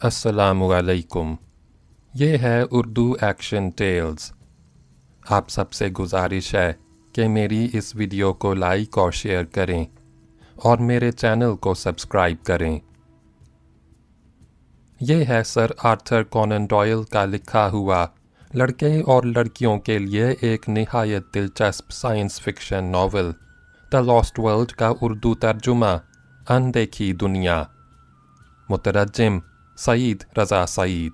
अस्सलामुअलैकुम। ये है उर्दू एक्शन टेल्स। आप सबसे गुजारिश है कि मेरी इस वीडियो को लाइक और शेयर करें और मेरे चैनल को सब्सक्राइब करें। ये है सर आर्थर कॉनन डॉयल का लिखा हुआ लड़के और लड़कियों के लिए एक निहायत दिलचस्प science fiction novel the lost world का उर्दू तर्जुमा अनदेखी दुनिया। मुतरज्जिम सईद रज़ा सईद।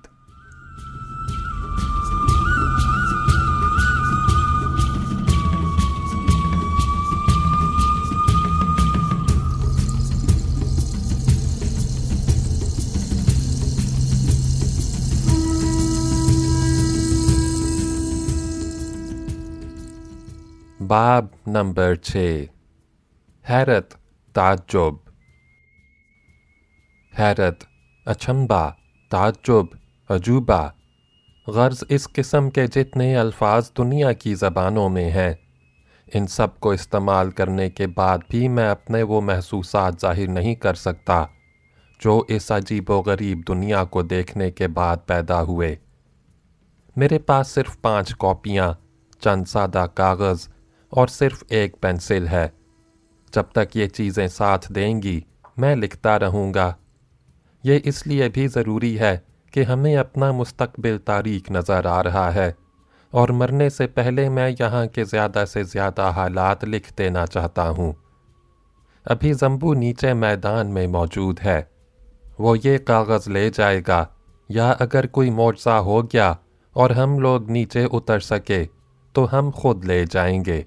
बाब नंबर 6। हैरत ताज्जुब। हैरत, अचंभा, ताज्जुब, अजूबा, गर्ज इस किस्म के जितने अल्फाज दुनिया की ज़बानों में हैं, इन सब को इस्तेमाल करने के बाद भी मैं अपने वो महसूसात ज़ाहिर नहीं कर सकता जो इस अजीब व गरीब दुनिया को देखने के बाद पैदा हुए। मेरे पास सिर्फ 5 कॉपियाँ, चंद सादा कागज़ और सिर्फ एक पेंसिल है। जब तक ये चीज़ें साथ देंगी मैं लिखता रहूँगा। ये इसलिए भी ज़रूरी है कि हमें अपना मुस्तकबिल तारीक नज़र आ रहा है और मरने से पहले मैं यहाँ के ज़्यादा से ज़्यादा हालात लिख देना चाहता हूँ। अभी ज़म्बू नीचे मैदान में मौजूद है, वो ये कागज़ ले जाएगा, या अगर कोई मोर्चा हो गया और हम लोग नीचे उतर सके तो हम खुद ले जाएंगे,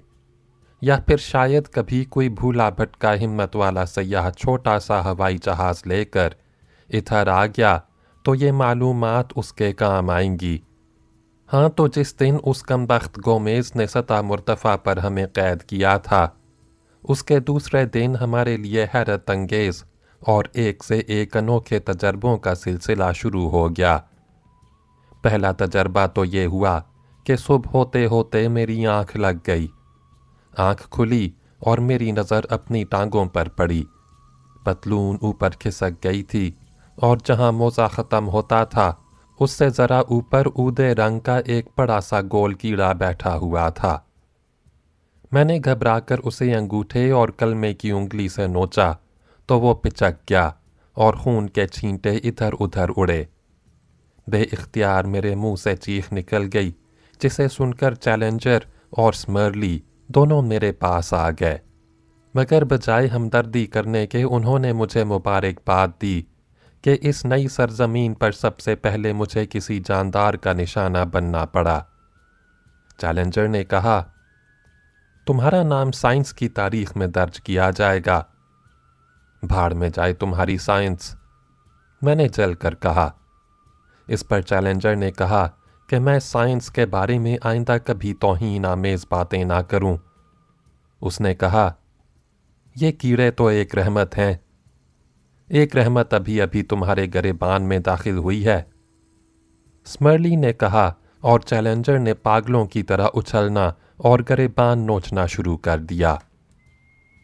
या फिर शायद कभी कोई भूला भटका हिम्मत वाला सयाह छोटा सा हवाई जहाज़ लेकर इधर आ गया तो ये मालूमात उसके काम आएंगी। हाँ, तो जिस दिन उस कमबख्त गोमेज़ ने सतह मुर्तफ़ा पर हमें कैद किया था, उसके दूसरे दिन हमारे लिए हैरत अंगेज़ और एक से एक अनोखे तजर्बों का सिलसिला शुरू हो गया। पहला तजर्बा तो ये हुआ कि सुबह होते होते मेरी आँख लग गई। आँख खुली और मेरी नज़र अपनी टांगों पर पड़ी। पतलून ऊपर खिसक गई थी और जहाँ मोज़ा ख़त्म होता था उससे ज़रा ऊपर ऊदे रंग का एक बड़ा सा गोल कीड़ा बैठा हुआ था। मैंने घबराकर उसे अंगूठे और कलमे की उंगली से नोचा तो वो पिचक गया और खून के छींटे इधर उधर उड़े। बेइख्तियार मेरे मुंह से चीख निकल गई, जिसे सुनकर चैलेंजर और स्मर्ली दोनों मेरे पास आ गए, मगर बजाय हमदर्दी करने के उन्होंने मुझे मुबारकबाद दी कि इस नई सरजमीन पर सबसे पहले मुझे किसी जानदार का निशाना बनना पड़ा। चैलेंजर ने कहा, तुम्हारा नाम साइंस की तारीख में दर्ज किया जाएगा। भाड़ में जाए तुम्हारी साइंस, मैंने जलकर कहा। इस पर चैलेंजर ने कहा कि मैं साइंस के बारे में आइंदा कभी तौहीन आमेज़ बातें ना करूं। उसने कहा, ये कीड़े तो एक रहमत हैं। एक रहमत अभी अभी तुम्हारे गिरबान में दाखिल हुई है, स्मर्ली ने कहा, और चैलेंजर ने पागलों की तरह उछलना और गिरबान नोचना शुरू कर दिया।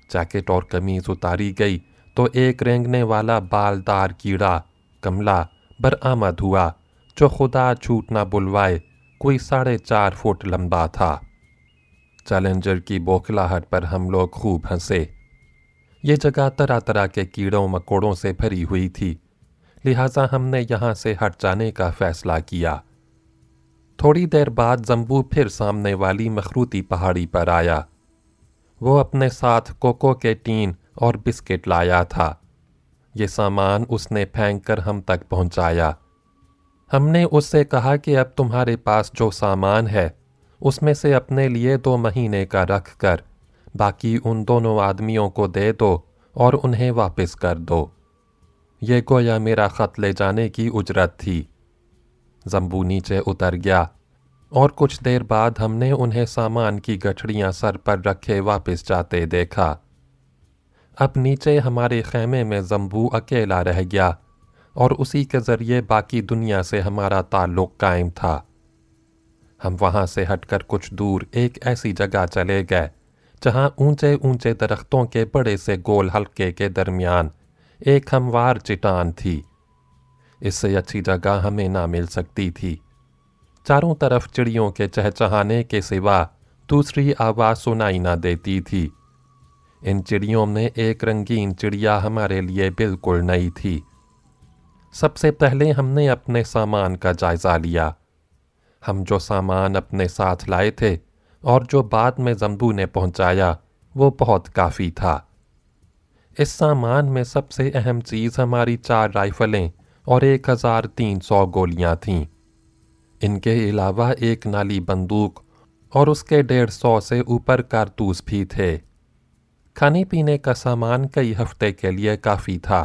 जैकेट और कमीज उतारी गई तो एक रेंगने वाला बालदार कीड़ा कमला बरामद हुआ, जो खुदा झूठ ना बुलवाए कोई 4.5 फुट लंबा था। चैलेंजर की बौखलाहट पर हम लोग खूब हंसे। ये जगह तरह तरह के कीड़ों मकोड़ों से भरी हुई थी, लिहाजा हमने यहाँ से हट जाने का फैसला किया। थोड़ी देर बाद ज़म्बू फिर सामने वाली मखरूती पहाड़ी पर आया। वो अपने साथ कोको के टीन और बिस्किट लाया था। ये सामान उसने फेंक कर हम तक पहुंचाया। हमने उससे कहा कि अब तुम्हारे पास जो सामान है उसमें से अपने लिए 2 महीने का रख कर बाकी उन दोनों आदमियों को दे दो और उन्हें वापस कर दो। ये गोया मेरा ख़त ले जाने की उजरत थी। ज़म्बू नीचे उतर गया और कुछ देर बाद हमने उन्हें सामान की गठड़ियाँ सर पर रखे वापस जाते देखा। अब नीचे हमारे खेमे में ज़म्बू अकेला रह गया और उसी के ज़रिए बाकी दुनिया से हमारा ताल्लुक़ कायम था। हम वहाँ से हटकर कुछ दूर एक ऐसी जगह चले गए जहाँ ऊंचे ऊंचे दरख्तों के बड़े से गोल हल्के के दरमियान एक हमवार चट्टान थी। इससे अच्छी जगह हमें ना मिल सकती थी। चारों तरफ चिड़ियों के चहचहाने के सिवा दूसरी आवाज़ सुनाई ना देती थी। इन चिड़ियों में एक रंगीन चिड़िया हमारे लिए बिल्कुल नई थी। सबसे पहले हमने अपने सामान का जायज़ा लिया। हम जो सामान अपने साथ लाए थे और जो बाद में जम्बू ने पहुंचाया, वो बहुत काफ़ी था। इस सामान में सबसे अहम चीज़ हमारी 4 राइफ़लें और 1300 गोलियां थीं। इनके अलावा एक नाली बंदूक और उसके 150 से ऊपर कारतूस भी थे। खाने पीने का सामान कई हफ्ते के लिए काफ़ी था।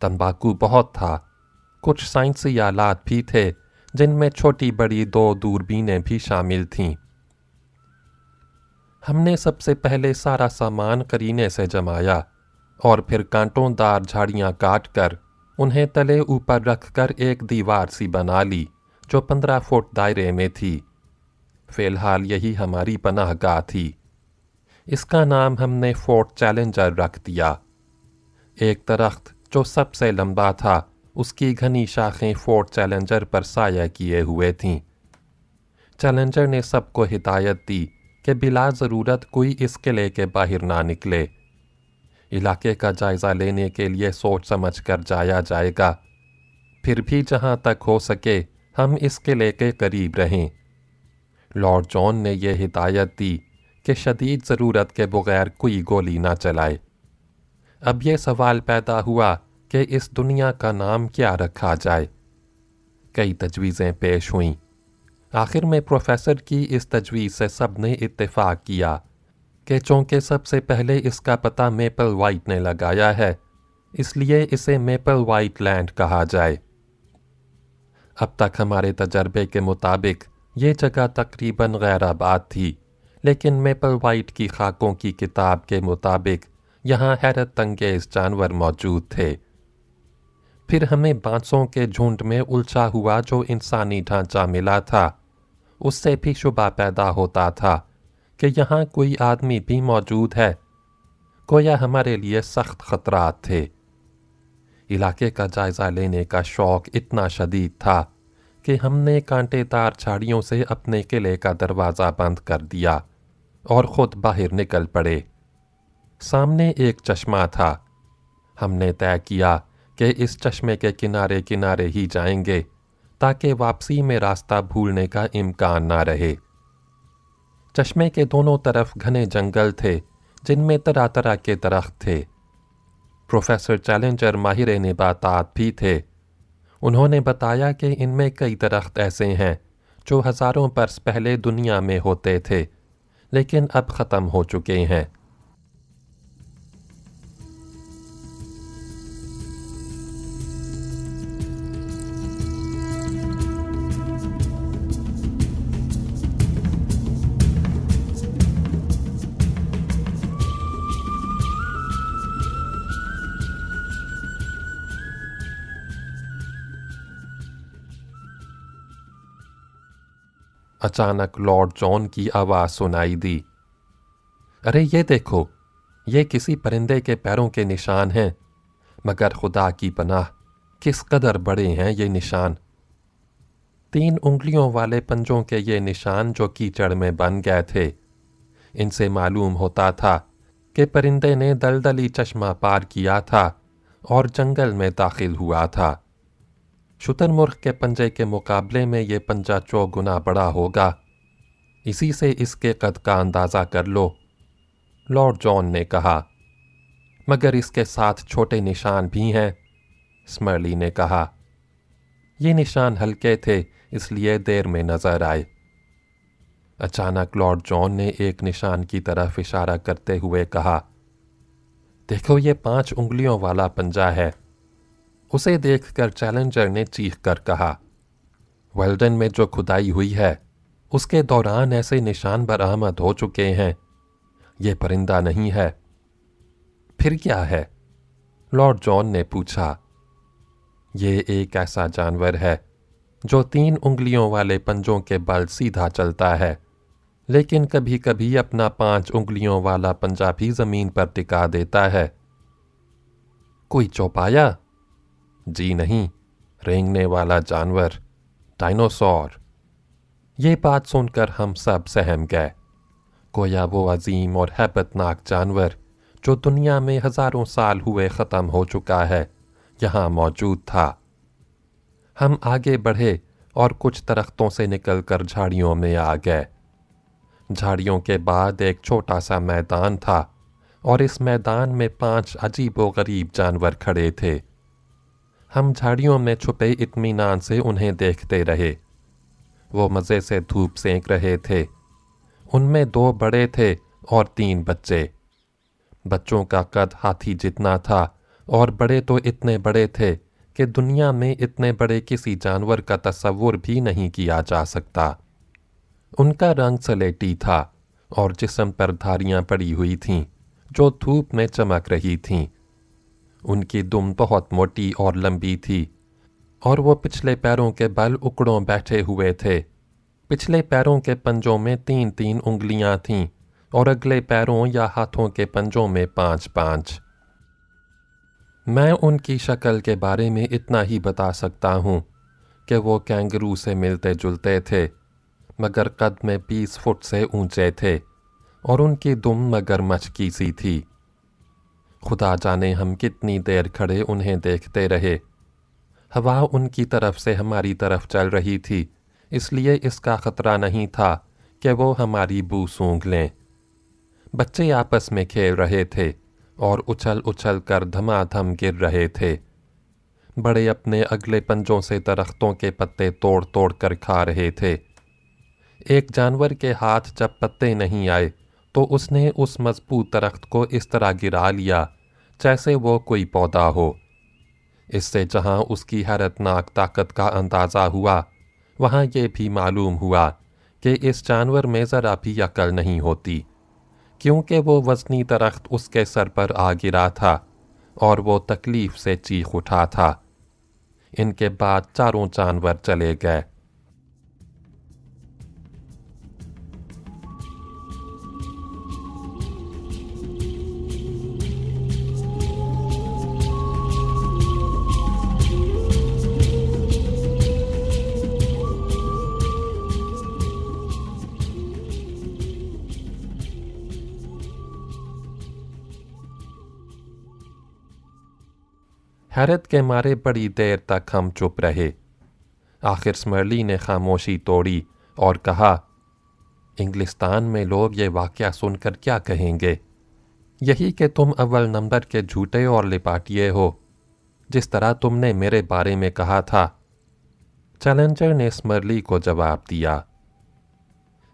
तंबाकू बहुत था। कुछ साइंसी आलात भी थे, जिनमें छोटी बड़ी 2 दूरबीनें भी शामिल थीं। हमने सबसे पहले सारा सामान करीने से जमाया और फिर कांटोंदार झाड़ियाँ काट कर उन्हें तले ऊपर रखकर एक दीवार सी बना ली, जो 15 फुट दायरे में थी। फ़िलहाल यही हमारी पनाहगाह थी। इसका नाम हमने फोर्ट चैलेंजर रख दिया। एक दरख्त जो सबसे लंबा था, उसकी घनी शाखें फोर्ट चैलेंजर पर साया किए हुए थीं। चैलेंजर ने सबको हिदायत दी कि बिला ज़रूरत कोई इस किले के बाहर ना निकले। इलाके का जायज़ा लेने के लिए सोच समझ कर जाया जाएगा। फिर भी जहाँ तक हो सके हम इस किले के करीब रहें। लॉर्ड जॉन ने यह हिदायत दी कि शदीद ज़रूरत के बगैर कोई गोली ना चलाए। अब यह सवाल पैदा हुआ कि इस दुनिया का नाम क्या रखा जाए। कई तजवीज़ें पेश हुईं। आखिर में प्रोफेसर की इस तजवीज़ से सब ने इत्तेफाक किया कि चूँकि सबसे पहले इसका पता मेपल वाइट ने लगाया है, इसलिए इसे मेपल वाइट लैंड कहा जाए। अब तक हमारे तजर्बे के मुताबिक ये जगह तकरीबन गैर आबाद थी, लेकिन मेपल वाइट की खाकों की किताब के मुताबिक यहाँ हैरत अंगेज़ जानवर मौजूद थे। फिर हमें बांसों के झुंड में उलझा हुआ जो इंसानी ढांचा मिला था, उससे भी शुबा पैदा होता था कि यहाँ कोई आदमी भी मौजूद है। गोया हमारे लिए सख्त खतरात थे। इलाके का जायज़ा लेने का शौक़ इतना शदीद था कि हमने कांटेदार झाड़ियों से अपने किले का दरवाज़ा बंद कर दिया और ख़ुद बाहर निकल पड़े। सामने एक चश्मा था। हमने तय किया कि इस चश्मे के किनारे किनारे ही जाएंगे, ताकि वापसी में रास्ता भूलने का इम्कान ना रहे। चश्मे के दोनों तरफ घने जंगल थे, जिनमें तरह तरह के दरख्त थे। प्रोफेसर चैलेंजर माहिर निबातात भी थे। उन्होंने बताया कि इनमें कई दरख्त ऐसे हैं जो हज़ारों बरस पहले दुनिया में होते थे, लेकिन अब ख़त्म हो चुके हैं। अचानक लॉर्ड जॉन की आवाज़ सुनाई दी। अरे ये देखो, ये किसी परिंदे के पैरों के निशान हैं, मगर खुदा की पनाह किस कदर बड़े हैं ये निशान। 3 उंगलियों वाले पंजों के ये निशान जो कीचड़ में बन गए थे। इनसे मालूम होता था कि परिंदे ने दलदली चश्मा पार किया था और जंगल में दाखिल हुआ था। शुतुरमुर्ग के पंजे के मुकाबले में ये पंजा 4 गुना बड़ा होगा। इसी से इसके कद का अंदाज़ा कर लो, लॉर्ड जॉन ने कहा। मगर इसके साथ छोटे निशान भी हैं, स्मर्ली ने कहा। ये निशान हल्के थे, इसलिए देर में नज़र आए। अचानक लॉर्ड जॉन ने एक निशान की तरफ इशारा करते हुए कहा, देखो ये 5 उंगलियों वाला पंजा है। उसे देखकर चैलेंजर ने चीख कर कहा, वेल्डन में जो खुदाई हुई है उसके दौरान ऐसे निशान बरामद हो चुके हैं। ये परिंदा नहीं है। फिर क्या है? लॉर्ड जॉन ने पूछा। ये एक ऐसा जानवर है जो 3 उंगलियों वाले पंजों के बल सीधा चलता है, लेकिन कभी कभी अपना 5 उंगलियों वाला पंजा भी जमीन पर टिका देता है। कोई चौपाया? जी नहीं, रेंगने वाला जानवर, डायनासोर। ये बात सुनकर हम सब सहम गए। गोया वो अजीम और हैबतनाक जानवर जो दुनिया में हजारों साल हुए ख़त्म हो चुका है, यहाँ मौजूद था। हम आगे बढ़े और कुछ दरख्तों से निकलकर झाड़ियों में आ गए। झाड़ियों के बाद एक छोटा सा मैदान था और इस मैदान में 5 अजीबोगरीब जानवर खड़े थे। हम झाड़ियों में छुपे इत्मीनान से उन्हें देखते रहे। वो मज़े से धूप सेंक रहे थे। उनमें 2 बड़े थे और 3 बच्चे। बच्चों का कद हाथी जितना था और बड़े तो इतने बड़े थे कि दुनिया में इतने बड़े किसी जानवर का तस्वुर भी नहीं किया जा सकता। उनका रंग सलेटी था और जिस्म पर धारियां पड़ी हुई थीं जो धूप में चमक रही थीं। उनकी दुम बहुत मोटी और लंबी थी और वो पिछले पैरों के बल उकड़ों बैठे हुए थे। पिछले पैरों के पंजों में 3-3 उंगलियां थीं और अगले पैरों या हाथों के पंजों में 5-5। मैं उनकी शक्ल के बारे में इतना ही बता सकता हूँ कि वो कैंगरू से मिलते जुलते थे, मगर कद में 20 फुट से ऊंचे थे और उनकी दुम मगरमच्छ की सी थी। खुदा जाने हम कितनी देर खड़े उन्हें देखते रहे। हवा उनकी तरफ से हमारी तरफ चल रही थी, इसलिए इसका ख़तरा नहीं था कि वो हमारी बू सूंघ लें। बच्चे आपस में खेल रहे थे और उछल उछल कर धमाधम गिर रहे थे। बड़े अपने अगले पंजों से दरख्तों के पत्ते तोड़ तोड़ कर खा रहे थे। एक जानवर के हाथ जब पत्ते नहीं आए तो उसने उस मजबूत दरख्त को इस तरह गिरा लिया जैसे वो कोई पौधा हो। इससे जहाँ उसकी हैरतनाक ताकत का अंदाज़ा हुआ, वहाँ ये भी मालूम हुआ कि इस जानवर में ज़रा भी अकल नहीं होती, क्योंकि वो वज़नी दरख्त उसके सर पर आ गिरा था और वो तकलीफ़ से चीख उठा था। इनके बाद चारों जानवर चले गए। हैरत के मारे बड़ी देर तक हम चुप रहे। आखिर स्मरली ने खामोशी तोड़ी और कहा, इंग्लिस्तान में लोग ये वाक़या सुनकर क्या कहेंगे? यही कि तुम अव्वल नंबर के झूठे और लिपाटिए हो, जिस तरह तुमने मेरे बारे में कहा था। चैलेंजर ने स्मरली को जवाब दिया,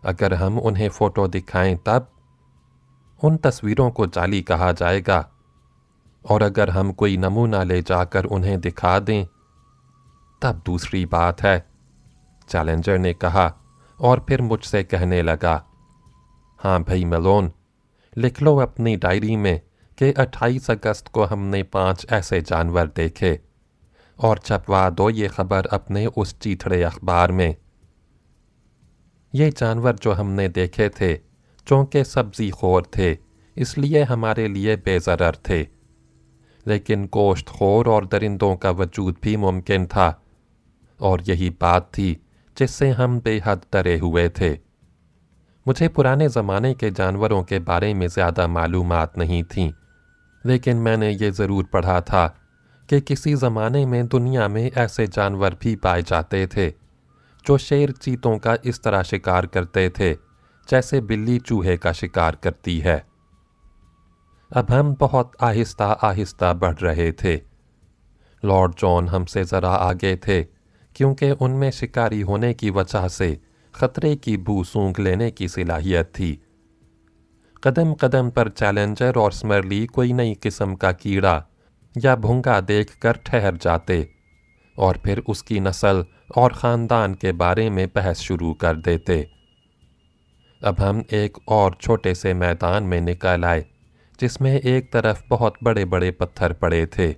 अगर हम उन्हें फ़ोटो दिखाएं तब उन तस्वीरों को जाली कहा जाएगा, और अगर हम कोई नमूना ले जाकर उन्हें दिखा दें तब दूसरी बात है। चैलेंजर ने कहा और फिर मुझसे कहने लगा, हाँ भाई मेलोन, लिख लो अपनी डायरी में कि 28 अगस्त को हमने 5 ऐसे जानवर देखे और छपवा दो ये खबर अपने उस चीथड़े अखबार में। ये जानवर जो हमने देखे थे चूँकि सब्ज़ी खोर थे इसलिए हमारे लिए बेज़रर थे, लेकिन गोश्त खोर और दरिंदों का वजूद भी मुमकिन था, और यही बात थी जिससे हम बेहद डरे हुए थे। मुझे पुराने ज़माने के जानवरों के बारे में ज़्यादा मालूमात नहीं थीं, लेकिन मैंने ये ज़रूर पढ़ा था कि किसी ज़माने में दुनिया में ऐसे जानवर भी पाए जाते थे जो शेर चीतों का इस तरह शिकार करते थे जैसे बिल्ली चूहे का शिकार करती है। अब हम बहुत आहिस्ता आहिस्ता बढ़ रहे थे। लॉर्ड जॉन हमसे ज़रा आगे थे, क्योंकि उनमें शिकारी होने की वजह से ख़तरे की बू सूंघ लेने की सलाहियत थी। कदम कदम पर चैलेंजर और स्मरली कोई नई किस्म का कीड़ा या भूंगा देखकर ठहर जाते और फिर उसकी नस्ल और ख़ानदान के बारे में बहस शुरू कर देते। अब हम एक और छोटे से मैदान में निकल आए जिसमें एक तरफ बहुत बड़े बड़े पत्थर पड़े थे।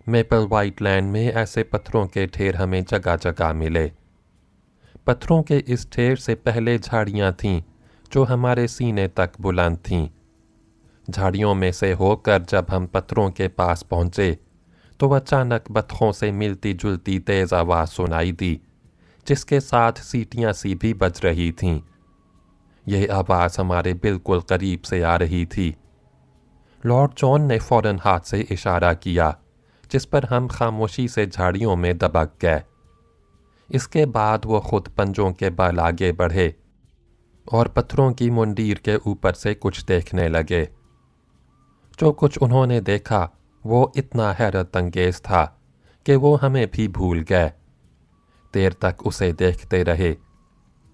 मेपल वाइट लैंड में ऐसे पत्थरों के ढेर हमें जगह जगह मिले। पत्थरों के इस ढेर से पहले झाड़ियाँ थीं जो हमारे सीने तक बुलंद थीं। झाड़ियों में से होकर जब हम पत्थरों के पास पहुँचे तो अचानक बतखों से मिलती जुलती तेज़ आवाज़ सुनाई दी, जिसके साथ सीटियां सी भी बज रही थीं। यह आवाज़ हमारे बिल्कुल करीब से आ रही थी। लॉर्ड जॉन ने फ़ौरन हाथ से इशारा किया, जिस पर हम खामोशी से झाड़ियों में दबक गए। इसके बाद वो खुद पंजों के बल आगे बढ़े और पत्थरों की मुंडीर के ऊपर से कुछ देखने लगे। जो कुछ उन्होंने देखा वो इतना हैरत अंगेज था कि वो हमें भी भूल गए। देर तक उसे देखते रहे।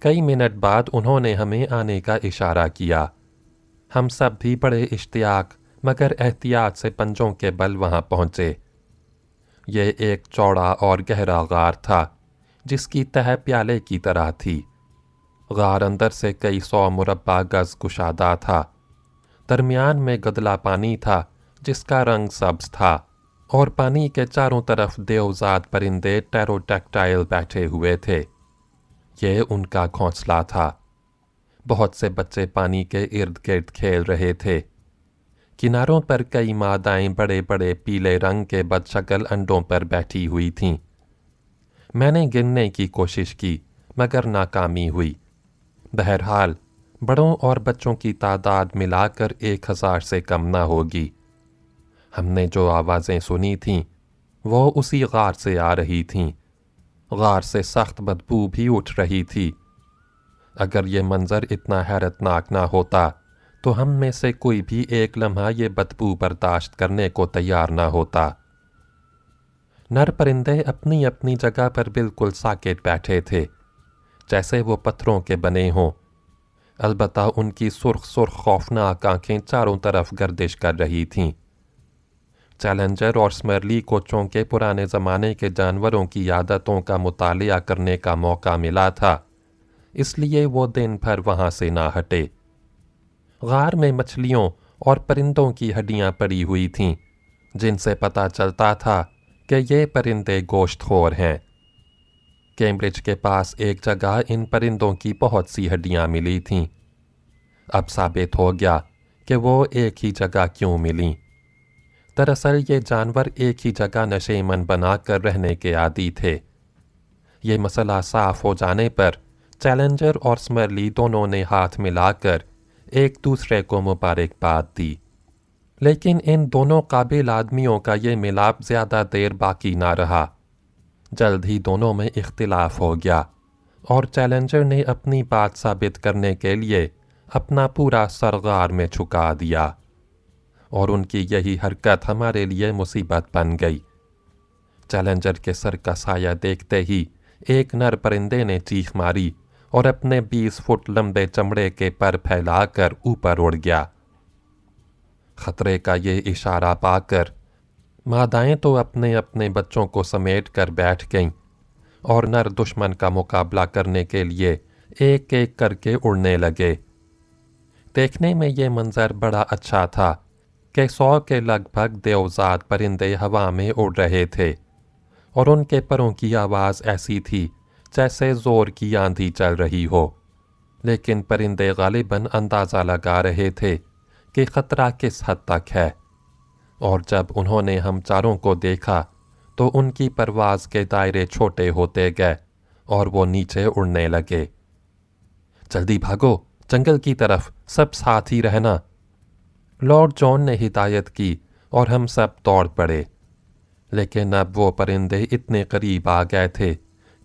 कई मिनट बाद उन्होंने हमें आने का इशारा किया। हम सब भी बड़े इश्तियाक मगर एहतियात से पंजों के बल वहां पहुंचे। यह एक चौड़ा और गहरा गार था, जिसकी तह प्याले की तरह थी। गार अंदर से कई 100 मुरब्बा गज कुशादा था। दरमियान में गदला पानी था, जिसका रंग सब्ज था, और पानी के चारों तरफ देवजात परिंदे टेरोटेक्टाइल बैठे हुए थे। यह उनका घोंसला था। बहुत से बच्चे पानी के इर्द गिर्द खेल रहे थे। किनारों पर कई मादाएं बड़े बड़े पीले रंग के बदशक्ल अंडों पर बैठी हुई थीं। मैंने गिनने की कोशिश की मगर नाकामी हुई। बहरहाल बड़ों और बच्चों की तादाद मिलाकर 1000 से कम न होगी। हमने जो आवाज़ें सुनी थीं वो उसी गार से आ रही थीं। गार से सख्त बदबू भी उठ रही थी। अगर ये मंजर इतना हैरतनाक ना होता तो हम में से कोई भी एक लम्हा ये बदबू बर्दाश्त करने को तैयार ना होता। नर परिंदे अपनी अपनी जगह पर बिल्कुल साकेत बैठे थे, जैसे वो पत्थरों के बने हों। अलबत्ता उनकी सुर्ख सुर्ख खौफनाक आंखें चारों तरफ गर्दिश कर रही थीं। चैलेंजर और स्मरली को चौंके पुराने ज़माने के जानवरों की आदतों का मुतालिया करने का मौका मिला था, इसलिए वो दिन भर वहाँ से ना हटे। गार में मछलियों और परिंदों की हड्डियाँ पड़ी हुई थीं, जिनसे पता चलता था कि ये परिंदे गोश्तखोर हैं। कैम्ब्रिज के पास एक जगह इन परिंदों की बहुत सी हड्डियाँ मिली थीं। अब साबित हो गया कि वो एक ही जगह क्यों मिलीं। दरअसल ये जानवर एक ही जगह नशेमन बनाकर रहने के आदी थे। ये मसला साफ हो जाने पर चैलेंजर और स्मरली दोनों ने हाथ मिलाकर एक दूसरे को मुबारकबाद दी। लेकिन इन दोनों काबिल आदमियों का ये मिलाप ज़्यादा देर बाकी ना रहा। जल्द ही दोनों में इख्तिलाफ हो गया और चैलेंजर ने अपनी बात साबित करने के लिए अपना पूरा सरगार में झुका दिया, और उनकी यही हरकत हमारे लिए मुसीबत बन गई। चैलेंजर के सर का साया देखते ही एक नर परिंदे ने चीख मारी और अपने 20 फुट लंबे चमड़े के पर फैलाकर ऊपर उड़ गया। खतरे का ये इशारा पाकर मादाएं तो अपने अपने बच्चों को समेट कर बैठ गईं और नर दुश्मन का मुकाबला करने के लिए एक एक करके उड़ने लगे। देखने में ये मंजर बड़ा अच्छा था कि 100 के लगभग देवजात परिंदे हवा में उड़ रहे थे, और उनके परों की आवाज़ ऐसी थी जैसे ज़ोर की आंधी चल रही हो। लेकिन परिंदे गालिबन अंदाज़ा लगा रहे थे कि ख़तरा किस हद तक है, और जब उन्होंने हम चारों को देखा तो उनकी परवाज़ के दायरे छोटे होते गए और वो नीचे उड़ने लगे। जल्दी भागो, जंगल की तरफ, सब साथ ही रहना, लॉर्ड जॉन ने हिदायत की और हम सब दौड़ पड़े। लेकिन अब वो परिंदे इतने करीब आ गए थे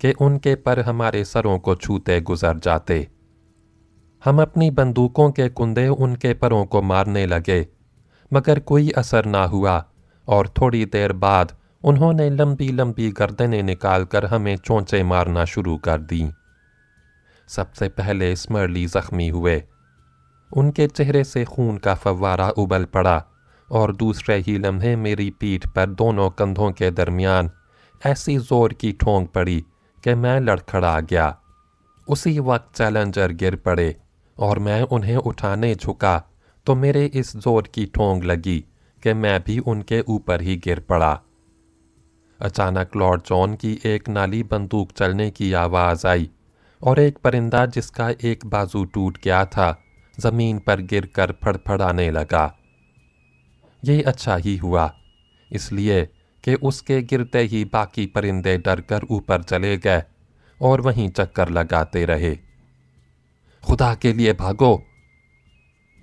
कि उनके पर हमारे सरों को छूते गुजर जाते। हम अपनी बंदूकों के कुंदे उनके परों को मारने लगे, मगर कोई असर ना हुआ, और थोड़ी देर बाद उन्होंने लंबी लंबी गर्दनें निकालकर हमें चोंचे मारना शुरू कर दी। सबसे पहले स्मरली जख्मी हुए। उनके चेहरे से खून का फव्वारा उबल पड़ा, और दूसरे ही लम्हे मेरी पीठ पर दोनों कंधों के दरमियान ऐसी जोर की ठोंक पड़ी कि मैं लड़खड़ा गया। उसी वक्त चैलेंजर गिर पड़े और मैं उन्हें उठाने झुका तो मेरे इस जोर की ठोंक लगी कि मैं भी उनके ऊपर ही गिर पड़ा। अचानक लॉर्ड जॉन की एक नाली बंदूक चलने की आवाज़ आई और एक परिंदा जिसका एक बाजू टूट गया था ज़मीन पर गिरकर फड़फड़ाने लगा। ये अच्छा ही हुआ, इसलिए कि उसके गिरते ही बाकी परिंदे डरकर ऊपर चले गए और वहीं चक्कर लगाते रहे। खुदा के लिए भागो,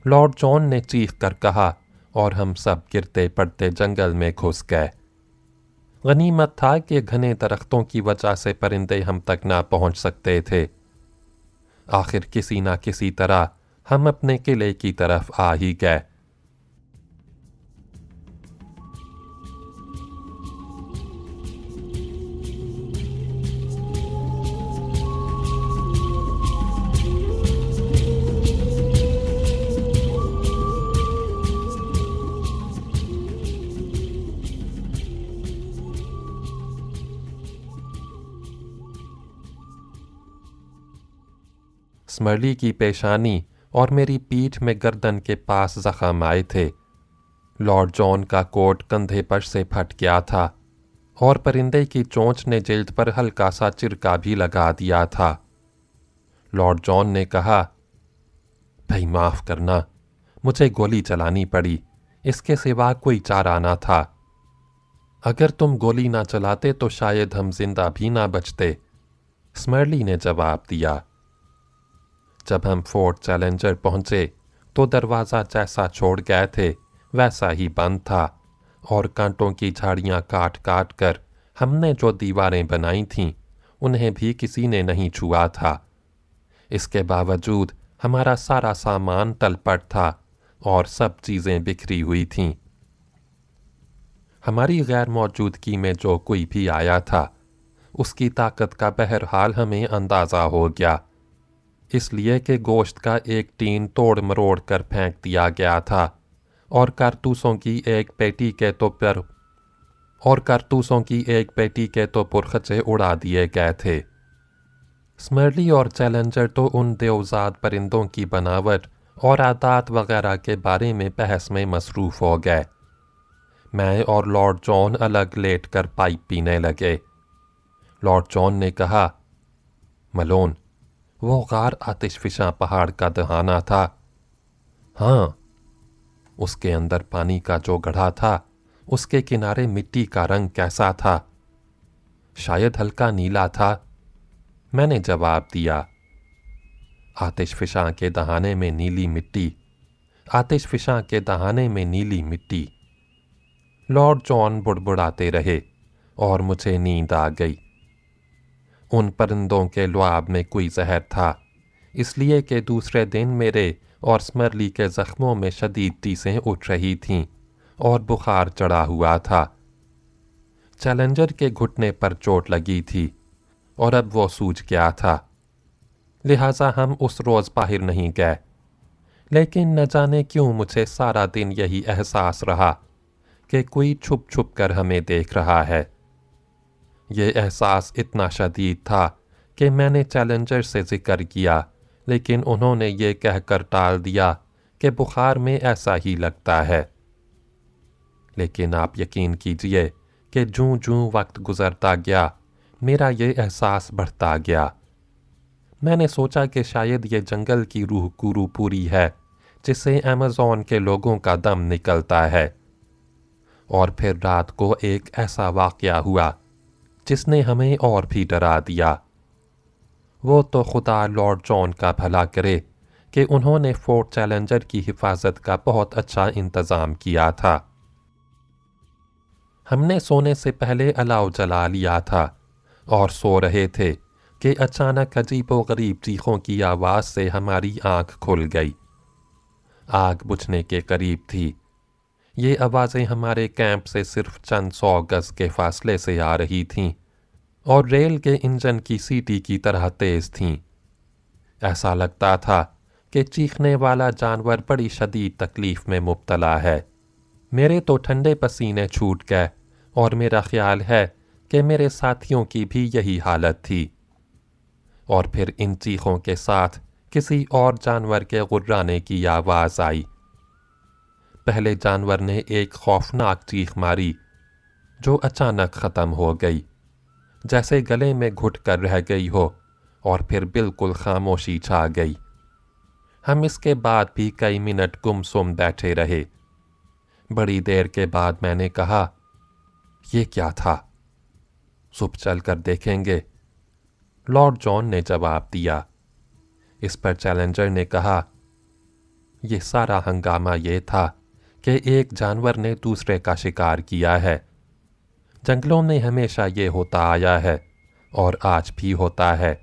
लॉर्ड जॉन ने चीख कर कहा और हम सब गिरते पड़ते जंगल में घुस गए। गनीमत था कि घने दरख्तों की वजह से परिंदे हम तक ना पहुंच सकते थे। आखिर किसी ना किसी तरह हम अपने किले की तरफ आ ही गए। स्मर्ली की पेशानी और मेरी पीठ में गर्दन के पास जख्म आए थे। लॉर्ड जॉन का कोट कंधे पर से फट गया था और परिंदे की चोंच ने जिल्द पर हल्का सा चिरका भी लगा दिया था। लॉर्ड जॉन ने कहा, भाई माफ़ करना, मुझे गोली चलानी पड़ी, इसके सिवा कोई चारा ना था। अगर तुम गोली ना चलाते तो शायद हम जिंदा भी ना बचते, स्मर्ली ने जवाब दिया। जब हम फोर्ट चैलेंजर पहुंचे तो दरवाज़ा जैसा छोड़ गए थे वैसा ही बंद था और कांटों की झाड़ियां काट काट कर हमने जो दीवारें बनाई थीं उन्हें भी किसी ने नहीं छुआ था। इसके बावजूद हमारा सारा सामान तलपट था और सब चीज़ें बिखरी हुई थीं। हमारी गैर मौजूदगी में जो कोई भी आया था उसकी ताकत का बहरहाल हमें अंदाज़ा हो गया, इसलिए कि गोश्त का एक टीन तोड़ मरोड़ कर फेंक दिया गया था और कारतूसों की एक पेटी के तो पुरखचे उड़ा दिए गए थे। स्मर्ली और चैलेंजर तो उन देवजाद परिंदों की बनावट और आदात वगैरह के बारे में बहस में मसरूफ़ हो गए। मैं और लॉर्ड जॉन अलग लेट कर पाइप पीने लगे। लॉर्ड जॉन ने कहा, मलोन, वो गार आतिशफिशा पहाड़ का दहाना था। हाँ, उसके अंदर पानी का जो गड्ढा था उसके किनारे मिट्टी का रंग कैसा था? शायद हल्का नीला था, मैंने जवाब दिया। आतिशफिशा के दहाने में नीली मिट्टी, आतिशफिशा के दहाने में नीली मिट्टी। लॉर्ड जॉन बुड़बुड़ाते रहे और मुझे नींद आ गई। उन परिंदों के लुआब में कोई जहर था, इसलिए कि दूसरे दिन मेरे और स्मर्ली के ज़ख्मों में शदीद टीसें उठ रही थीं और बुखार चढ़ा हुआ था। चैलेंजर के घुटने पर चोट लगी थी और अब वो सूज गया था, लिहाजा हम उस रोज़ बाहर नहीं गए। लेकिन न जाने क्यों मुझे सारा दिन यही एहसास रहा कि कोई छुप छुप कर हमें देख रहा है। ये एहसास इतना शदीद था कि मैंने चैलेंजर से जिक्र किया, लेकिन उन्होंने ये कहकर टाल दिया कि बुखार में ऐसा ही लगता है। लेकिन आप यकीन कीजिए कि जूं जूं वक्त गुजरता गया मेरा ये एहसास बढ़ता गया। मैंने सोचा कि शायद ये जंगल की रूह कुरूपूरी है जिससे अमेज़न के लोगों का दम निकलता है। और फिर रात को एक ऐसा वाक़या हुआ जिसने हमें और भी डरा दिया। वो तो खुदा लॉर्ड जॉन का भला करे कि उन्होंने फोर्ट चैलेंजर की हिफाजत का बहुत अच्छा इंतज़ाम किया था। हमने सोने से पहले अलाव जला लिया था और सो रहे थे कि अचानक अजीबोगरीब चीखों की आवाज़ से हमारी आंख खुल गई। आग बुझने के करीब थी। ये आवाज़ें हमारे कैंप से सिर्फ चंद 100 गज़ के फासले से आ रही थीं और रेल के इंजन की सीटी की तरह तेज़ थीं। ऐसा लगता था कि चीखने वाला जानवर बड़ी शदीद तकलीफ़ में मुब्तला है। मेरे तो ठंडे पसीने छूट गए और मेरा ख्याल है कि मेरे साथियों की भी यही हालत थी। और फिर इन चीखों के साथ किसी और जानवर के गुर्राने की आवाज़ आई। पहले जानवर ने एक खौफनाक चीख मारी जो अचानक ख़त्म हो गई, जैसे गले में घुट कर रह गई हो, और फिर बिल्कुल खामोशी छा गई। हम इसके बाद भी कई मिनट गुमसुम बैठे रहे। बड़ी देर के बाद मैंने कहा, ये क्या था? सुबह चलकर देखेंगे, लॉर्ड जॉन ने जवाब दिया। इस पर चैलेंजर ने कहा, यह सारा हंगामा ये था कि एक जानवर ने दूसरे का शिकार किया है। जंगलों में हमेशा ये होता आया है और आज भी होता है।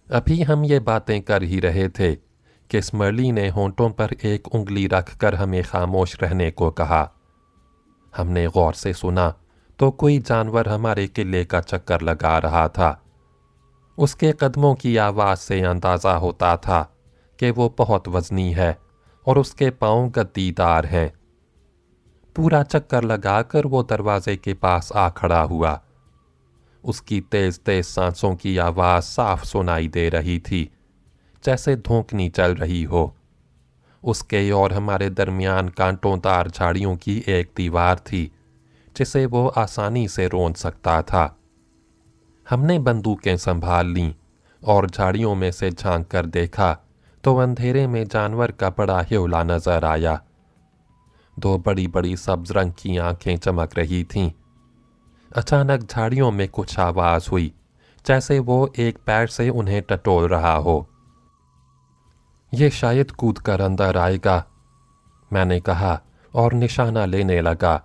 अभी हम ये बातें कर ही रहे थे कि स्मर्ली ने होंठों पर एक उंगली रखकर हमें खामोश रहने को कहा। हमने गौर से सुना तो कोई जानवर हमारे किले का चक्कर लगा रहा था। उसके कदमों की आवाज़ से अंदाज़ा होता था कि वो बहुत वज़नी है और उसके पाँव गद्दीदार हैं। पूरा चक्कर लगाकर वो दरवाजे के पास आ खड़ा हुआ। उसकी तेज तेज सांसों की आवाज़ साफ सुनाई दे रही थी, जैसे धोंकनी चल रही हो। उसके और हमारे दरमियान कांटोंदार झाड़ियों की एक दीवार थी जिसे वो आसानी से रोंद सकता था। हमने बंदूकें संभाल लीं और झाड़ियों में से झांक कर देखा तो अंधेरे में जानवर का बड़ा ह्योला नजर आया। दो बड़ी बड़ी सब्ज रंग की आंखें चमक रही थीं। अचानक झाड़ियों में कुछ आवाज़ हुई, जैसे वो एक पैर से उन्हें टटोल रहा हो। ये शायद कूद कर अंदर आएगा, मैंने कहा और निशाना लेने लगा,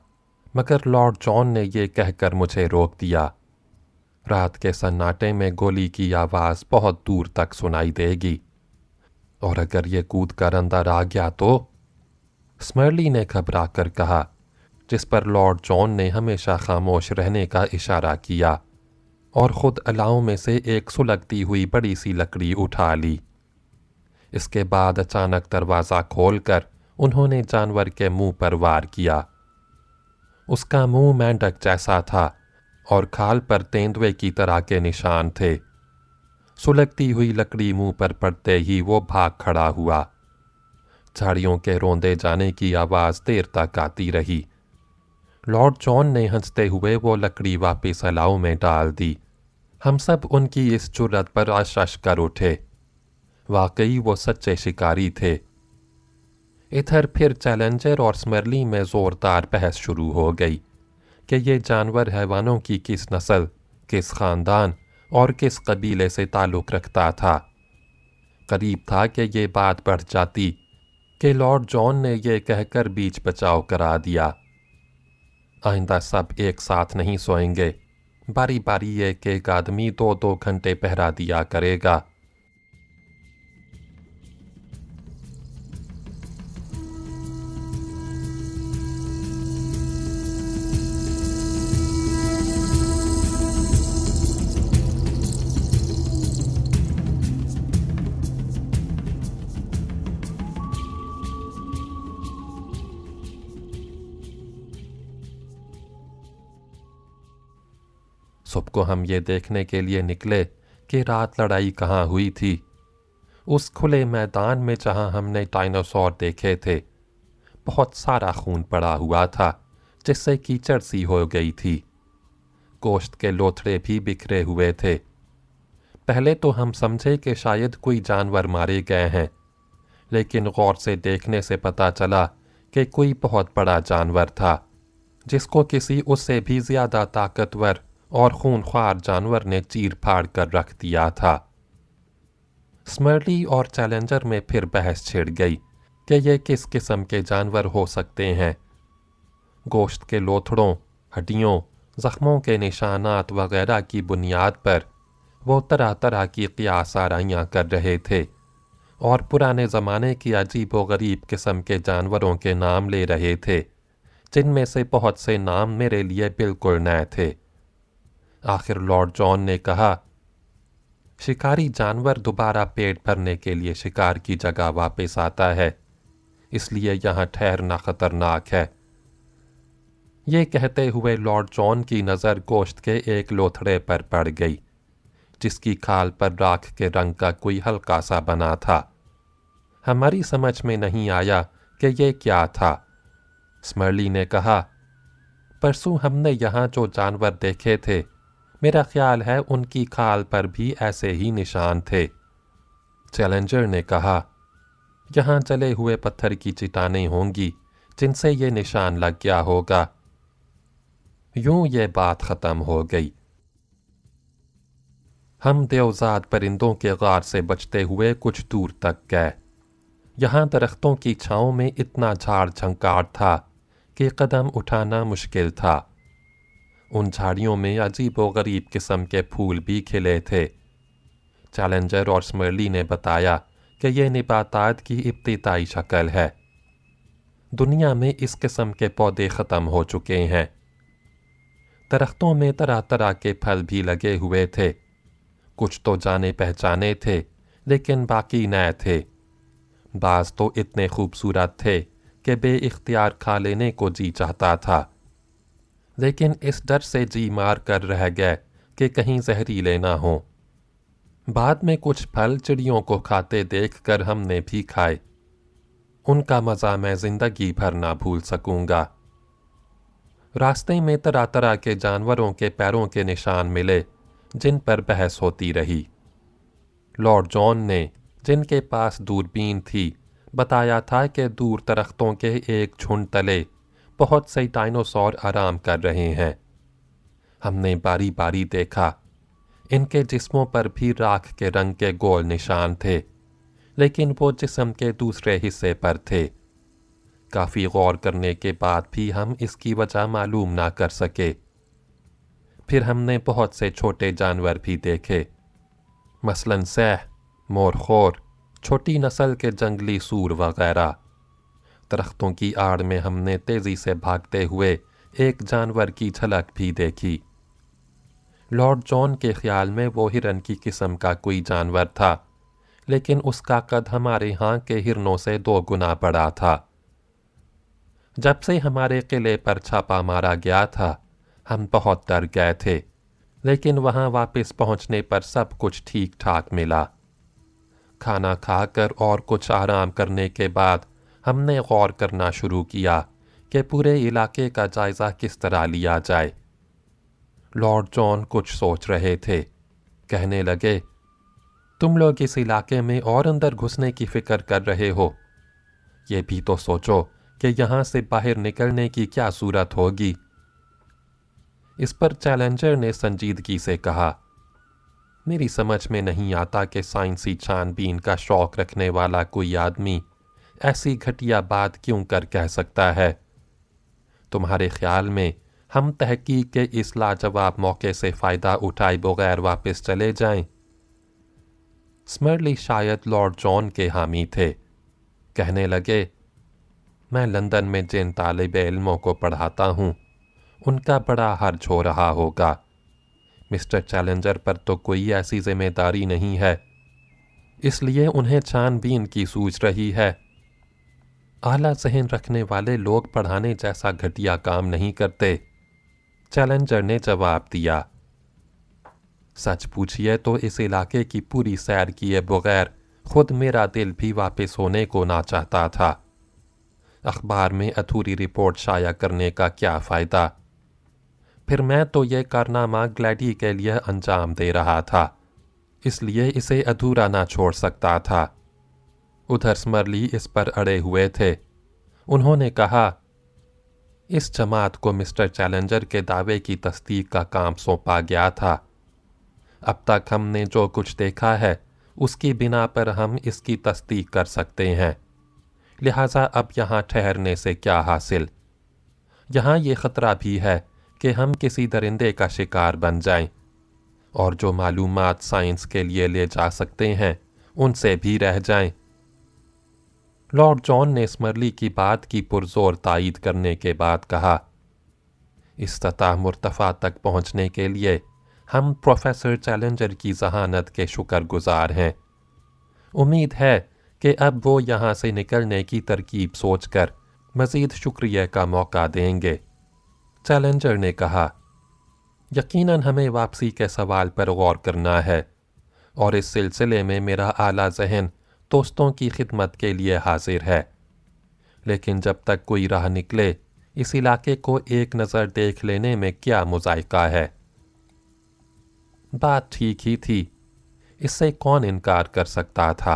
मगर लॉर्ड जॉन ने ये कहकर मुझे रोक दिया। रात के सन्नाटे में गोली की आवाज़ बहुत दूर तक सुनाई देगी, और अगर ये कूद कर अंदर आ गया तो? स्मर्ली ने घबरा कर कहा, जिस पर लॉर्ड जॉन ने हमेशा खामोश रहने का इशारा किया और ख़ुद अलाव में से एक सुलगती हुई बड़ी सी लकड़ी उठा ली। इसके बाद अचानक दरवाज़ा खोलकर उन्होंने जानवर के मुंह पर वार किया। उसका मुंह मेंढक जैसा था और खाल पर तेंदुए की तरह के निशान थे। सुलगती हुई लकड़ी मुंह पर पड़ते ही वो भाग खड़ा हुआ। झाड़ियों के रोंदे जाने की आवाज़ देर तक आती रही। लॉर्ड जॉन ने हंसते हुए वो लकड़ी वापस अलाव में डाल दी। हम सब उनकी इस जुर्रत पर आश्चर्य कर उठे। वाकई वो सच्चे शिकारी थे। इधर फिर चैलेंजर और स्मर्ली में ज़ोरदार बहस शुरू हो गई कि ये जानवर हैवानों की किस नस्ल, किस ख़ानदान और किस कबीले से ताल्लुक़ रखता था। करीब था कि ये बात बढ़ जाती कि लॉर्ड जॉन ने ये कहकर बीच बचाव करा दिया, आइंदा सब एक साथ नहीं सोएंगे, बारी बारी एक एक आदमी 2-2 घंटे पहरा दिया करेगा। सुबह को हम ये देखने के लिए निकले कि रात लड़ाई कहाँ हुई थी। उस खुले मैदान में जहाँ हमने डायनासोर देखे थे, बहुत सारा खून पड़ा हुआ था जिससे कीचड़ सी हो गई थी। गोश्त के लोथड़े भी बिखरे हुए थे। पहले तो हम समझे कि शायद कोई जानवर मारे गए हैं, लेकिन गौर से देखने से पता चला कि कोई बहुत बड़ा जानवर था जिसको किसी उससे भी ज़्यादा ताकतवर और खूनख्वार जानवर ने चीर फाड़ कर रख दिया था। स्मर्ली और चैलेंजर में फिर बहस छिड़ गई कि ये किस किस्म के जानवर हो सकते हैं। गोश्त के लोथड़ों, हड्डियों, ज़ख्मों के निशानात वगैरह की बुनियाद पर वो तरह तरह की क़ियास आराइयाँ कर रहे थे और पुराने ज़माने की अजीब व गरीब किस्म के जानवरों के नाम ले रहे थे, जिनमें से बहुत से नाम मेरे लिए बिल्कुल नए थे। आखिर लॉर्ड जॉन ने कहा, शिकारी जानवर दोबारा पेट भरने के लिए शिकार की जगह वापस आता है, इसलिए यहाँ ठहरना खतरनाक है। ये कहते हुए लॉर्ड जॉन की नज़र गोश्त के एक लोथड़े पर पड़ गई जिसकी खाल पर राख के रंग का कोई हल्का सा बना था। हमारी समझ में नहीं आया कि ये क्या था। स्मर्ली ने कहा, परसों हमने यहाँ जो जानवर देखे थे, मेरा ख्याल है उनकी खाल पर भी ऐसे ही निशान थे। चैलेंजर ने कहा, यहाँ जले हुए पत्थर की चट्टानें होंगी जिनसे ये निशान लग गया होगा। यूं ये बात खत्म हो गई। हम देवजात परिंदों के गार से बचते हुए कुछ दूर तक गए। यहाँ दरख्तों की छाँव में इतना झाड़ झंकार था कि कदम उठाना मुश्किल था। उन झाड़ियों में अजीबोगरीब किस्म के फूल भी खिले थे। चैलेंजर और स्मर्ली ने बताया कि यह निबातात की इब्तिदाई शक्ल है। दुनिया में इस किस्म के पौधे ख़त्म हो चुके हैं। दरख्तों में तरह तरह के फल भी लगे हुए थे। कुछ तो जाने पहचाने थे, लेकिन बाकी नए थे। बाज़ तो इतने खूबसूरत थे कि बेइख्तियार खा लेने को जी चाहता था, लेकिन इस डर से जी मार कर रह गए कि कहीं जहरीले ना हो। बाद में कुछ फल चिड़ियों को खाते देखकर हमने भी खाए। उनका मज़ा मैं ज़िंदगी भर ना भूल सकूँगा। रास्ते में तरह तरह के जानवरों के पैरों के निशान मिले, जिन पर बहस होती रही। लॉर्ड जॉन ने, जिनके पास दूरबीन थी, बताया था कि दूर दरख्तों के एक झुंड तले बहुत से डायनासोर आराम कर रहे हैं। हमने बारी बारी देखा। इनके जिस्मों पर भी राख के रंग के गोल निशान थे, लेकिन वो जिस्म के दूसरे हिस्से पर थे। काफ़ी गौर करने के बाद भी हम इसकी वजह मालूम ना कर सके। फिर हमने बहुत से छोटे जानवर भी देखे, मसलन सैह, मोरखोर, छोटी नस्ल के जंगली सूर वगैरह। दरख्तों की आड़ में हमने तेज़ी से भागते हुए एक जानवर की झलक भी देखी। लॉर्ड जॉन के ख्याल में वो हिरन की किस्म का कोई जानवर था, लेकिन उसका कद हमारे यहाँ के हिरनों से 2 गुना बड़ा था। जब से हमारे किले पर छापा मारा गया था, हम बहुत डर गए थे, लेकिन वहाँ वापस पहुँचने पर सब कुछ ठीक ठाक मिला। खाना खाकर और कुछ आराम करने के बाद हमने गौर करना शुरू किया कि पूरे इलाके का जायज़ा किस तरह लिया जाए। लॉर्ड जॉन कुछ सोच रहे थे। कहने लगे, तुम लोग इस इलाके में और अंदर घुसने की फ़िक्र कर रहे हो। ये भी तो सोचो कि यहाँ से बाहर निकलने की क्या सूरत होगी। इस पर चैलेंजर ने संजीदगी से कहा, मेरी समझ में नहीं आता कि साइंसी छानबीन का शौक़ रखने वाला कोई आदमी ऐसी घटिया बात क्यों कर कह सकता है। तुम्हारे ख्याल में हम तहकीक के इस लाजवाब मौके से फ़ायदा उठाए बगैर वापस चले जाएं? स्मर्ली शायद लॉर्ड जॉन के हामी थे। कहने लगे, मैं लंदन में जिन तालिब इल्मों को पढ़ाता हूँ, उनका बड़ा हर्ज हो रहा होगा। मिस्टर चैलेंजर पर तो कोई ऐसी जिम्मेदारी नहीं है, इसलिए उन्हें छानबीन की सूझ रही है। आला ज़हन रखने वाले लोग पढ़ाने जैसा घटिया काम नहीं करते। चैलेंजर ने जवाब दिया, सच पूछिए तो इस इलाके की पूरी सैर किए बगैर खुद मेरा दिल भी वापस होने को ना चाहता था। अखबार में अधूरी रिपोर्ट शाया करने का क्या फ़ायदा। फिर मैं तो ये कारनामा ग्लैडी के लिए अंजाम दे रहा था, इसलिए इसे अधूरा ना छोड़ सकता था। उधर स्मर्ली इस पर अड़े हुए थे। उन्होंने कहा, इस जमात को मिस्टर चैलेंजर के दावे की तस्दीक का काम सौंपा गया था। अब तक हमने जो कुछ देखा है, उसकी बिना पर हम इसकी तस्दीक कर सकते हैं। लिहाजा अब यहाँ ठहरने से क्या हासिल। यहाँ ये ख़तरा भी है कि हम किसी दरिंदे का शिकार बन जाएं, और जो मालूमात साइंस के लिए ले जा सकते हैं, उनसे भी रह जाएं। लॉर्ड जॉन ने स्मर्ली की बात की पुरजोर तायीद करने के बाद कहा, इस सतह मुर्तफ़ा तक पहुँचने के लिए हम प्रोफेसर चैलेंजर की ज़हानत के शुक्रगुजार हैं। उम्मीद है कि अब वो यहाँ से निकलने की तरकीब सोचकर मज़ीद शुक्रिया का मौका देंगे। चैलेंजर ने कहा, यकीनन हमें वापसी के सवाल पर गौर करना है, और इस सिलसिले में मेरा आला ज़हन दोस्तों की खिदमत के लिए हाजिर है। लेकिन जब तक कोई राह निकले, इस इलाके को एक नज़र देख लेने में क्या मुज़ायका है। बात ठीक ही थी, इससे कौन इनकार कर सकता था।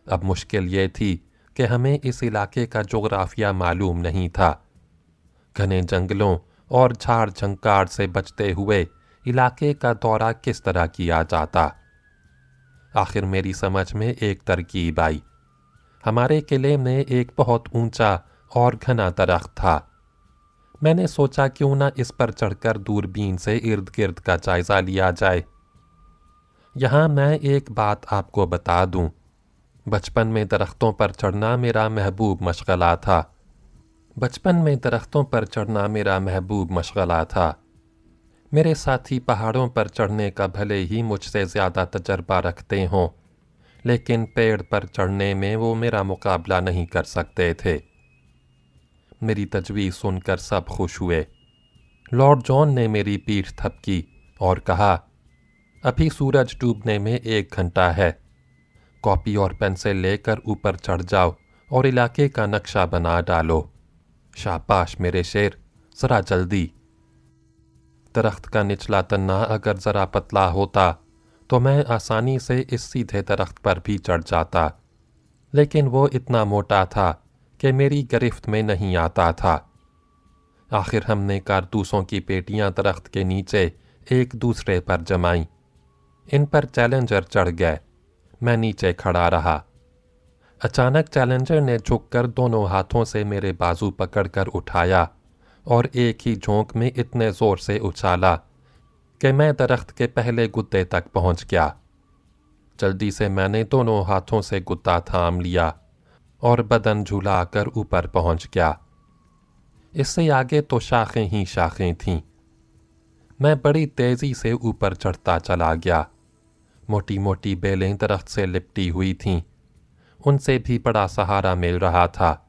अब मुश्किल ये थी कि हमें इस इलाके का जोग्राफिया मालूम नहीं था। घने जंगलों और झाड़ झंकार से बचते हुए इलाके का दौरा किस तरह किया जाता। आखिर मेरी समझ में एक तरकीब आई। हमारे किले में एक बहुत ऊंचा और घना दरख्त था। मैंने सोचा क्यों ना इस पर चढ़कर दूरबीन से इर्द गिर्द का जायजा लिया जाए। यहाँ मैं एक बात आपको बता दूं, बचपन में दरख्तों पर चढ़ना मेरा महबूब मशगला था। मेरे साथी पहाड़ों पर चढ़ने का भले ही मुझसे ज़्यादा तजर्बा रखते हों, लेकिन पेड़ पर चढ़ने में वो मेरा मुकाबला नहीं कर सकते थे। मेरी तजवीज़ सुनकर सब खुश हुए। लॉर्ड जॉन ने मेरी पीठ थपकी और कहा, अभी सूरज डूबने में 1 घंटा है। कॉपी और पेंसिल लेकर ऊपर चढ़ जाओ और इलाके का नक्शा बना डालो। शाबाश मेरे शेर, ज़रा जल्दी। दरख्त का निचला तन्ना अगर ज़रा पतला होता तो मैं आसानी से इस सीधे दरख्त पर भी चढ़ जाता, लेकिन वो इतना मोटा था कि मेरी गिरफ्त में नहीं आता था। आखिर हमने कारतूसों की पेटियां दरख्त के नीचे एक दूसरे पर जमाईं। इन पर चैलेंजर चढ़ गए, मैं नीचे खड़ा रहा। अचानक चैलेंजर ने झुककर दोनों हाथों से मेरे बाजू पकड़कर उठाया और एक ही झोंक में इतने ज़ोर से उछाला कि मैं दरख्त के पहले गुद्दे तक पहुंच गया। जल्दी से मैंने दोनों हाथों से गुद्दा थाम लिया और बदन झुलाकर ऊपर पहुंच गया। इससे आगे तो शाखें ही शाखें थीं। मैं बड़ी तेज़ी से ऊपर चढ़ता चला गया। मोटी मोटी बेलें दरख्त से लिपटी हुई थीं, उनसे भी बड़ा सहारा मिल रहा था।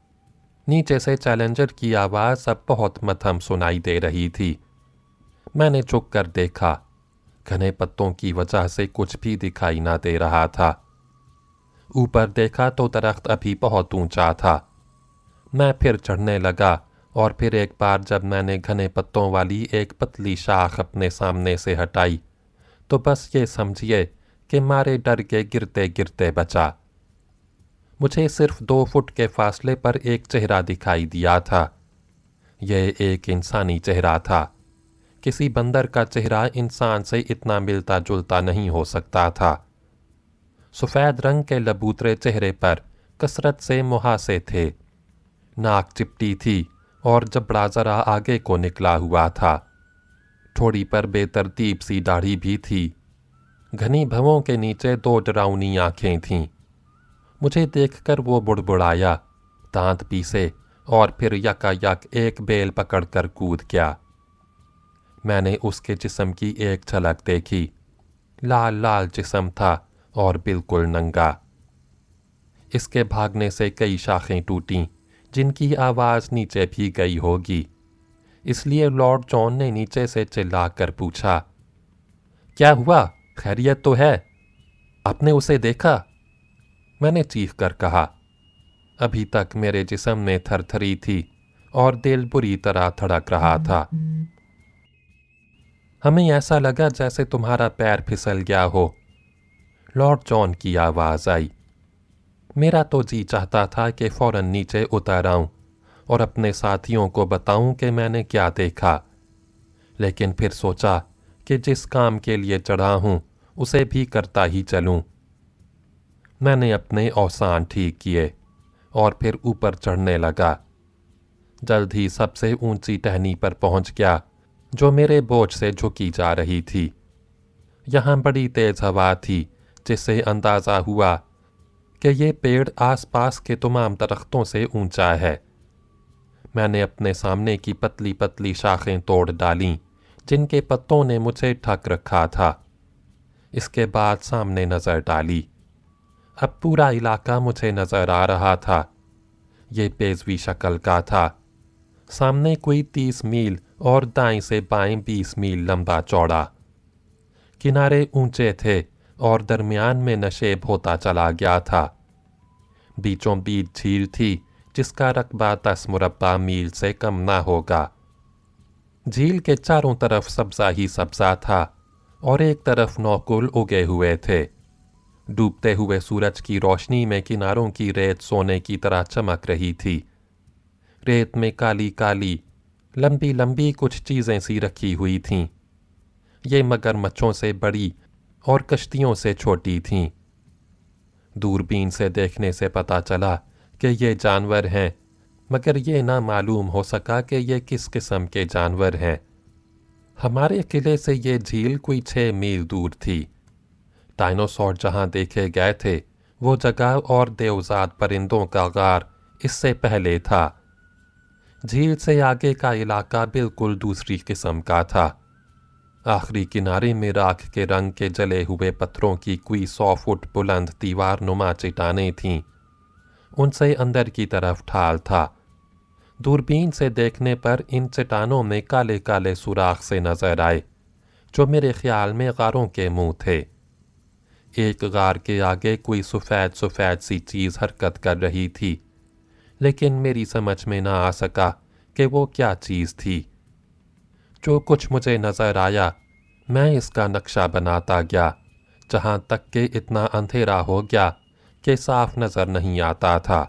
नीचे से चैलेंजर की आवाज़ अब बहुत मध्यम सुनाई दे रही थी। मैंने झुक कर देखा, घने पत्तों की वजह से कुछ भी दिखाई ना दे रहा था। ऊपर देखा तो दरख्त अभी बहुत ऊंचा था। मैं फिर चढ़ने लगा और फिर एक बार जब मैंने घने पत्तों वाली एक पतली शाख अपने सामने से हटाई तो बस ये समझिए कि मारे डर के गिरते गिरते बचा। मुझे सिर्फ 2 फुट के फासले पर एक चेहरा दिखाई दिया था। यह एक इंसानी चेहरा था। किसी बंदर का चेहरा इंसान से इतना मिलता जुलता नहीं हो सकता था। सफ़ेद रंग के लबूतरे चेहरे पर कसरत से मुहासे थे। नाक चिपटी थी और जबड़ा ज़रा आगे को निकला हुआ था। ठोड़ी पर बेतरतीब सी दाढ़ी भी थी। घनी भवों के नीचे 2 डरावनी आँखें थीं। मुझे देखकर वो बुड़बुड़ाया, दांत पीसे और फिर यकायक एक बेल पकड़कर कूद गया। मैंने उसके जिस्म की एक झलक देखी। लाल लाल जिस्म था और बिल्कुल नंगा। इसके भागने से कई शाखें टूटीं, जिनकी आवाज़ नीचे भी गई होगी। इसलिए लॉर्ड जॉन ने नीचे से चिल्लाकर पूछा, क्या हुआ, खैरियत तो है? आपने उसे देखा? मैंने चीख कर कहा। अभी तक मेरे जिस्म में थरथरी थी और दिल बुरी तरह धड़क रहा था। हमें ऐसा लगा जैसे तुम्हारा पैर फिसल गया हो। लॉर्ड जॉन की आवाज़ आई। मेरा तो जी चाहता था कि फौरन नीचे उतर आऊं और अपने साथियों को बताऊं कि मैंने क्या देखा, लेकिन फिर सोचा कि जिस काम के लिए चढ़ा हूं उसे भी करता ही चलूं। मैंने अपने औसान ठीक किए और फिर ऊपर चढ़ने लगा। जल्द ही सबसे ऊंची टहनी पर पहुंच गया जो मेरे बोझ से झुकी जा रही थी। यहाँ बड़ी तेज हवा थी, जिससे अंदाज़ा हुआ कि ये पेड़ आसपास के तमाम दरख्तों से ऊंचा है। मैंने अपने सामने की पतली पतली शाखें तोड़ डालीं, जिनके पत्तों ने मुझे ढक रखा था। इसके बाद सामने नज़र डाली। अब पूरा इलाका मुझे नज़र आ रहा था। ये पेजवी शक्ल का था। सामने कोई 30 मील और दाएं से बाएं 20 मील लंबा चौड़ा। किनारे ऊंचे थे और दरमियान में नशेब होता चला गया था। बीचों बीच झील थी जिसका रकबा 10 मुरब्बा मील से कम ना होगा। झील के चारों तरफ सब्जा ही सब्जा था और एक तरफ नौकुल उगे हुए थे। डूबते हुए सूरज की रोशनी में किनारों की रेत सोने की तरह चमक रही थी। रेत में काली काली लंबी लंबी कुछ चीज़ें सी रखी हुई थीं। ये मगरमच्छों से बड़ी और कश्तियों से छोटी थीं। दूरबीन से देखने से पता चला कि ये जानवर हैं, मगर ये ना मालूम हो सका कि ये किस किस्म के जानवर हैं। हमारे किले से ये झील कोई 6 मील दूर थी। डायनासोर जहाँ देखे गए थे वो जगह और देवजात परिंदों का गार इससे पहले था। झील से आगे का इलाका बिल्कुल दूसरी किस्म का था। आखिरी किनारे में राख के रंग के जले हुए पत्थरों की कोई 100 फुट बुलंद दीवार नुमा चट्टानें थीं। उनसे अंदर की तरफ ढाल था। दूरबीन से देखने पर इन चट्टानों में काले काले सुराख से नजर आए, जो मेरे ख्याल में गारों के मुंह थे। एक गार के आगे कोई सफ़ेद सफ़ेद सी चीज़ हरकत कर रही थी, लेकिन मेरी समझ में ना आ सका कि वो क्या चीज़ थी। जो कुछ मुझे नज़र आया मैं इसका नक्शा बनाता गया, जहाँ तक कि इतना अंधेरा हो गया कि साफ नज़र नहीं आता था।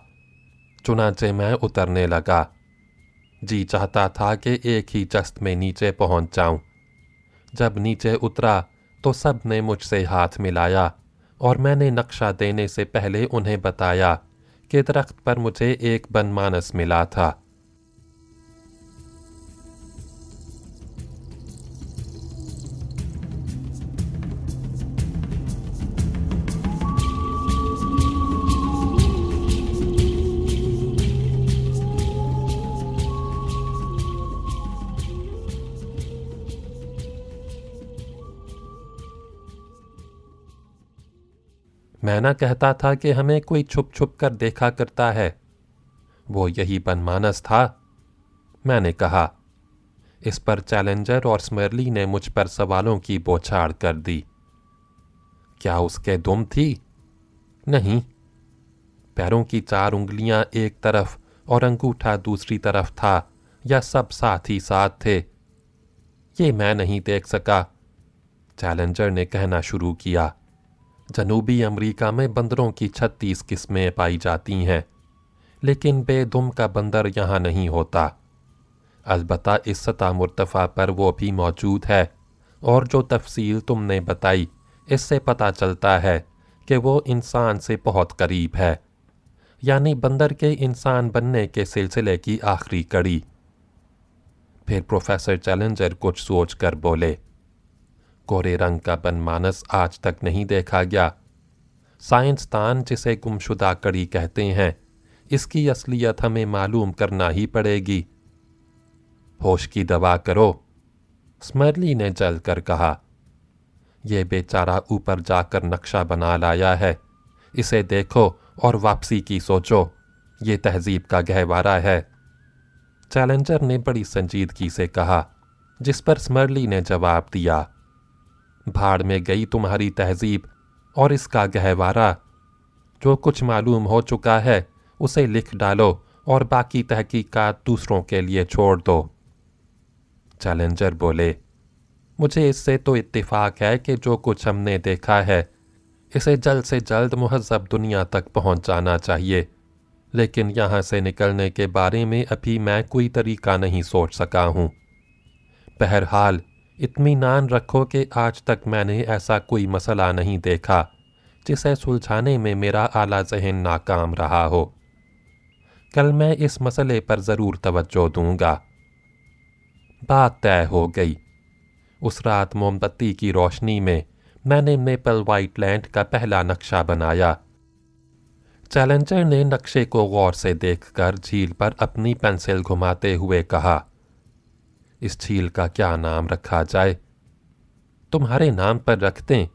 चुनांचे मैं उतरने लगा। जी चाहता था कि एक ही जस्त में नीचे पहुँच जाऊँ। जब नीचे उतरा तो सब ने मुझसे हाथ मिलाया और मैंने नक्शा देने से पहले उन्हें बताया कि दरख्त पर मुझे एक बनमानस मिला था। मैं ना कहता था कि हमें कोई छुप छुप कर देखा करता है। वो यही बनमानस था, मैंने कहा। इस पर चैलेंजर और स्मरली ने मुझ पर सवालों की बौछार कर दी। क्या उसके दुम थी? नहीं। पैरों की 4 उंगलियां एक तरफ और अंगूठा दूसरी तरफ था, या सब साथ ही साथ थे? ये मैं नहीं देख सका। चैलेंजर ने कहना शुरू किया। जनूबी अमेरिका में बंदरों की 36 किस्में पाई जाती हैं, लेकिन बेदुम का बंदर यहाँ नहीं होता। अलबत्ता इस सतह मुर्तफ़ा पर वो भी मौजूद है, और जो तफसील तुमने बताई इससे पता चलता है कि वो इंसान से बहुत करीब है, यानी बंदर के इंसान बनने के सिलसिले की आखिरी कड़ी। फिर प्रोफेसर चैलेंजर कुछ सोच कर बोले, कोरे रंग का बनमानस आज तक नहीं देखा गया। साइंसदान जिसे गुमशुदा कड़ी कहते हैं, इसकी असलियत हमें मालूम करना ही पड़ेगी। होश की दवा करो, स्मरली ने जल कर कहा। यह बेचारा ऊपर जाकर नक्शा बना लाया है, इसे देखो और वापसी की सोचो। ये तहजीब का गहवारा है। चैलेंजर ने बड़ी संजीदगी से कहा, जिस पर स्मरली ने जवाब दिया, भाड़ में गई तुम्हारी तहजीब और इसका गहवारा। जो कुछ मालूम हो चुका है उसे लिख डालो और बाकी तहकीकात दूसरों के लिए छोड़ दो। चैलेंजर बोले, मुझे इससे तो इत्तेफाक है कि जो कुछ हमने देखा है इसे जल्द से जल्द मुहज़्ज़ब दुनिया तक पहुंच जाना चाहिए, लेकिन यहाँ से निकलने के बारे में अभी मैं कोई तरीका नहीं सोच सका हूँ। बहरहाल इत्मीनान रखो कि आज तक मैंने ऐसा कोई मसला नहीं देखा जिसे सुलझाने में मेरा आला ज़हन नाकाम रहा हो। कल मैं इस मसले पर ज़रूर तवज्जो दूंगा। बात तय हो गई। उस रात मोमबत्ती की रोशनी में मैंने मेपल वाइटलैंड का पहला नक्शा बनाया। चैलेंजर ने नक्शे को गौर से देखकर झील पर अपनी पेंसिल घुमाते हुए कहा, इस झील का क्या नाम रखा जाए? तुम्हारे नाम पर रख दें,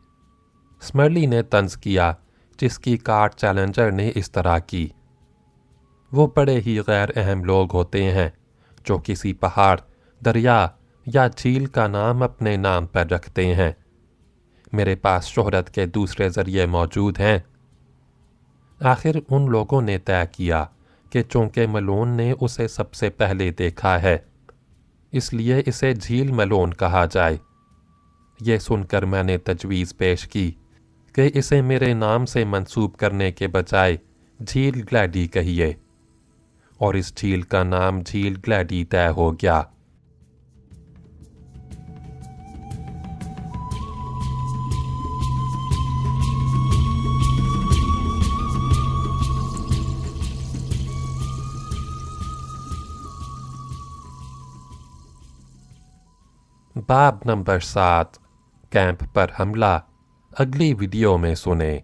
स्मरली ने तंज किया, जिसकी काट चैलेंजर ने इस तरह की। वो बड़े ही गैर अहम लोग होते हैं जो किसी पहाड़ दरिया या झील का नाम अपने नाम पर रखते हैं। मेरे पास शोहरत के दूसरे ज़रिए मौजूद हैं। आखिर उन लोगों ने तय किया कि चूंकि मलोन ने उसे सबसे पहले देखा है, इसलिए इसे झील मलोन कहा जाए। ये सुनकर मैंने तजवीज़ पेश की कि इसे मेरे नाम से मंसूब करने के बजाय झील ग्लैडी कहिए, और इस झील का नाम झील ग्लैडी तय हो गया। बाब नंबर 7, कैंप पर हमला, अगली वीडियो में सुने।